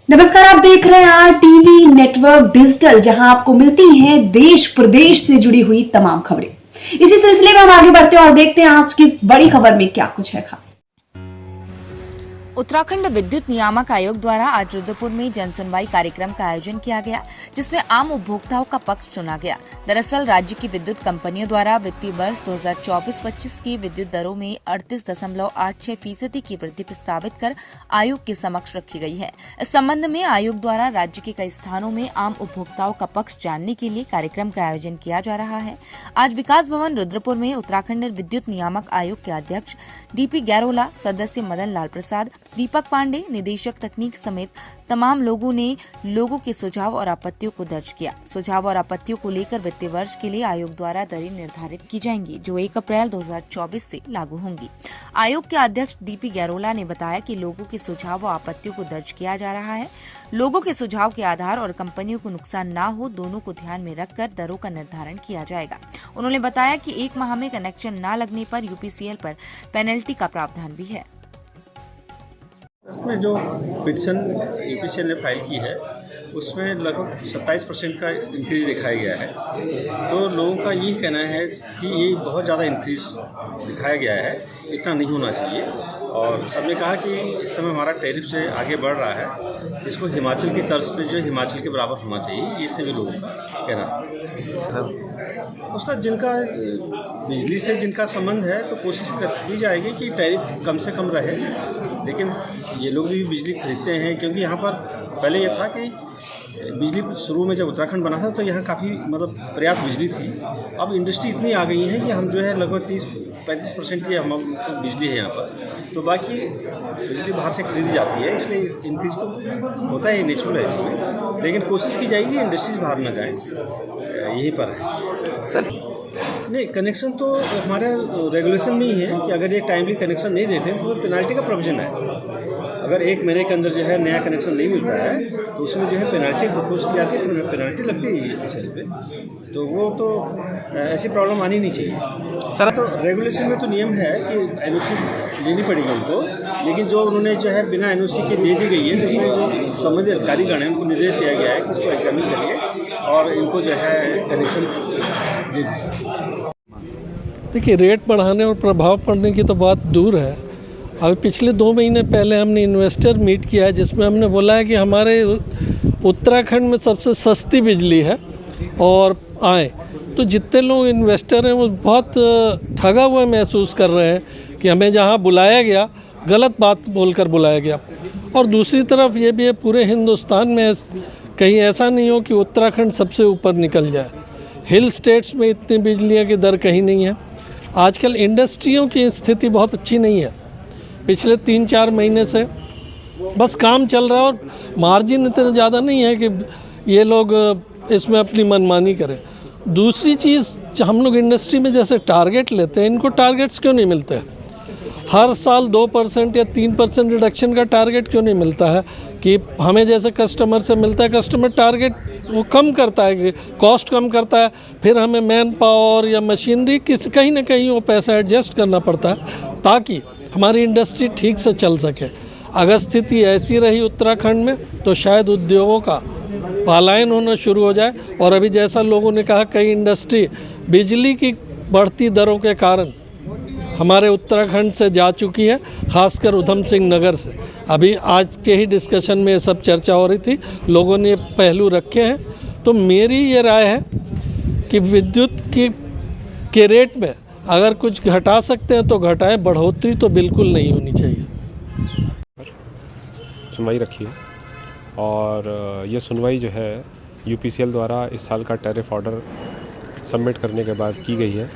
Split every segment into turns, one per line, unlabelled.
नमस्कार, आप देख रहे हैं आरटीवी नेटवर्क डिजिटल, जहां आपको मिलती हैं देश प्रदेश से जुड़ी हुई तमाम खबरें। इसी सिलसिले में हम आगे बढ़ते हैं और देखते हैं आज की इस बड़ी खबर में क्या कुछ है खास।
उत्तराखंड विद्युत नियामक आयोग द्वारा आज रुद्रपुर में जन सुनवाई कार्यक्रम का आयोजन किया गया, जिसमें आम उपभोक्ताओं का पक्ष सुना गया। दरअसल राज्य की विद्युत कंपनियों द्वारा वित्तीय वर्ष 2024-25 की विद्युत दरों में 38.86% की वृद्धि प्रस्तावित कर आयोग के समक्ष रखी गई है। इस संबंध में आयोग द्वारा राज्य के कई स्थानों में आम उपभोक्ताओं का पक्ष जानने के लिए कार्यक्रम का आयोजन किया जा रहा है। आज विकास भवन रुद्रपुर में उत्तराखंड विद्युत नियामक आयोग के अध्यक्ष डीपी गैरोला, सदस्य मदन लाल प्रसाद, दीपक पांडे, निदेशक तकनीक समेत तमाम लोगों ने लोगों के सुझाव और आपत्तियों को दर्ज किया। सुझाव और आपत्तियों को लेकर वित्तीय वर्ष के लिए आयोग द्वारा दरें निर्धारित की जाएंगी, जो 1 अप्रैल 2024 से लागू होंगी। आयोग के अध्यक्ष डीपी गैरोला ने बताया कि लोगों के सुझाव और आपत्तियों को दर्ज किया जा रहा है। लोगों के सुझाव के आधार और कंपनियों को नुकसान न हो, दोनों को ध्यान में रखकर दरों का निर्धारण किया जाएगा। उन्होंने बताया कि 1 माह में कनेक्शन न लगने पर यूपीसीएल पर पेनल्टी का प्रावधान भी है।
उसमें जो पिटीशन यूपीसीएल ने फाइल की है उसमें लगभग 27% का इंक्रीज दिखाया गया है। तो लोगों का यही कहना है कि ये बहुत ज़्यादा इंक्रीज दिखाया गया है, इतना नहीं होना चाहिए। और सबने कहा कि इस समय हमारा टैरिफ से आगे बढ़ रहा है, इसको हिमाचल की तर्ज पे जो हिमाचल के बराबर होना चाहिए, ये सभी लोगों का कहना है। उसका जिनका बिजली से जिनका संबंध है तो कोशिश की जाएगी कि टैरिफ कम से कम रहे, लेकिन ये लोग भी बिजली खरीदते हैं। क्योंकि यहाँ पर पहले ये था कि बिजली शुरू में जब उत्तराखंड बना था तो यहाँ काफ़ी पर्याप्त बिजली थी। अब इंडस्ट्री इतनी आ गई है कि हम जो है लगभग 30-35% की हम बिजली है यहाँ पर, तो बाकी बिजली बाहर से खरीदी जाती है, इसलिए इंक्रीज तो होता है, नेचुरल है इसमें। लेकिन कोशिश की जाएगी इंडस्ट्रीज बाहर न जाएँ, यहीं पर है सर। नहीं, कनेक्शन तो हमारे रेगुलेशन में ही है कि अगर ये टाइमली कनेक्शन नहीं देते तो पेनल्टी का प्रोविजन है। अगर 1 महीने के अंदर जो है नया कनेक्शन नहीं मिलता है तो उसमें जो है पेनल्टी प्रपोज की जाती है, पेनल्टी लगती है इस पे। तो वो तो ऐसी प्रॉब्लम आनी नहीं चाहिए सर। तो रेगुलेशन में तो नियम है कि एनओसी लेनी पड़ेगी उनको, लेकिन जो उन्होंने जो है बिना एनओसी के दे दी गई है तो उसमें जो संबंधित अधिकारीगण हैं उनको निर्देश दिया गया है कि इसको एग्जामिन करिए और इनको जो है कनेक्शन दे दीजिए।
देखिए, रेट बढ़ाने और प्रभाव पड़ने की तो बात दूर है। अभी पिछले 2 महीने पहले हमने इन्वेस्टर मीट किया है, जिसमें हमने बोला है कि हमारे उत्तराखंड में सबसे सस्ती बिजली है और आए। तो जितने लोग इन्वेस्टर हैं वो बहुत ठगा हुआ महसूस कर रहे हैं कि हमें जहां बुलाया गया गलत बात बोलकर बुलाया गया। और दूसरी तरफ ये भी है, पूरे हिंदुस्तान में कहीं ऐसा नहीं हो कि उत्तराखंड सबसे ऊपर निकल जाए। हिल स्टेट्स में इतनी बिजलियाँ की दर कहीं नहीं है। आजकल इंडस्ट्रियों की स्थिति बहुत अच्छी नहीं है। पिछले 3-4 महीने से बस काम चल रहा है और मार्जिन इतना ज़्यादा नहीं है कि ये लोग इसमें अपनी मनमानी करें। दूसरी चीज़, हम लोग इंडस्ट्री में जैसे टारगेट लेते हैं, इनको टारगेट्स क्यों नहीं मिलते? हर साल 2% या 3% रिडक्शन का टारगेट क्यों नहीं मिलता है कि हमें जैसे कस्टमर से मिलता है? कस्टमर टारगेट वो कम करता है, कॉस्ट कम करता है, फिर हमें मैन पावर या मशीनरी कहीं ना कहीं वो पैसा एडजस्ट करना पड़ता है ताकि हमारी इंडस्ट्री ठीक से चल सके। अगर स्थिति ऐसी रही उत्तराखंड में तो शायद उद्योगों का पलायन होना शुरू हो जाए। और अभी जैसा लोगों ने कहा, कई इंडस्ट्री बिजली की बढ़ती दरों के कारण हमारे उत्तराखंड से जा चुकी है, खासकर उधम सिंह नगर से। अभी आज के ही डिस्कशन में ये सब चर्चा हो रही थी, लोगों ने पहलू रखे हैं। तो मेरी ये राय है कि विद्युत के रेट में अगर कुछ घटा सकते हैं तो घटाएं, बढ़ोतरी तो बिल्कुल नहीं होनी चाहिए।
सुनवाई रखी है और ये सुनवाई जो है यूपीसीएल द्वारा इस साल का टैरिफ ऑर्डर सबमिट करने के बाद की गई है।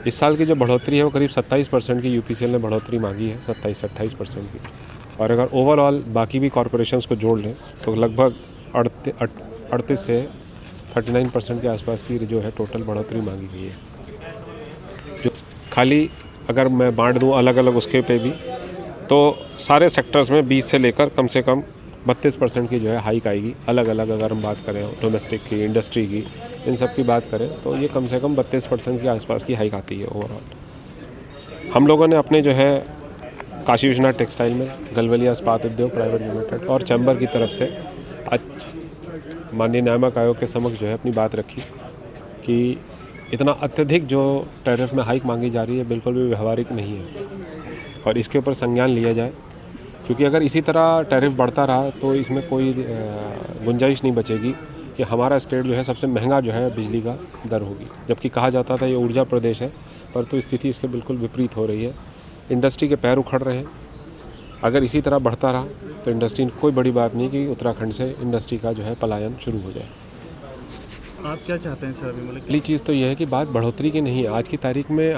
इस साल की जो बढ़ोतरी है वो करीब 27% की यूपीसीएल ने बढ़ोतरी मांगी है, 27 से 28% की। और अगर ओवरऑल बाकी भी कॉरपोरेशंस को जोड़ लें तो लगभग 38 से 39% के आसपास की जो है टोटल बढ़ोतरी मांगी गई है। जो खाली अगर मैं बांट दूं अलग अलग उसके पे भी, तो सारे सेक्टर्स में 20 से लेकर कम से कम 32% की जो है हाइक आएगी। अलग अलग अगर हम बात करें डोमेस्टिक की, इंडस्ट्री की, इन सब की बात करें तो ये कम से कम 32% के आसपास की हाइक आती है ओवरऑल। हम लोगों ने अपने जो है काशी विश्वनाथ टेक्सटाइल में, गलवलिया इस्पात उद्योग प्राइवेट लिमिटेड और चैम्बर की तरफ से आज माननीय नियामक आयोग के समक्ष जो है अपनी बात रखी कि इतना अत्यधिक जो टैरिफ में हाइक मांगी जा रही है बिल्कुल भी व्यवहारिक नहीं है और इसके ऊपर संज्ञान लिया जाए, क्योंकि अगर इसी तरह टैरिफ बढ़ता रहा तो इसमें कोई गुंजाइश नहीं बचेगी कि हमारा स्टेट जो है सबसे महंगा जो है बिजली का दर होगी। जबकि कहा जाता था ये ऊर्जा प्रदेश है, पर तो स्थिति इसके बिल्कुल विपरीत हो रही है। इंडस्ट्री के पैर उखड़ रहे हैं। अगर इसी तरह बढ़ता रहा तो इंडस्ट्री कोई बड़ी बात नहीं कि उत्तराखंड से इंडस्ट्री का जो है पलायन शुरू हो जाए।
आप क्या चाहते हैं सर अभी?
पहली चीज़ तो यह है कि बात बढ़ोतरी की नहीं है। आज की तारीख में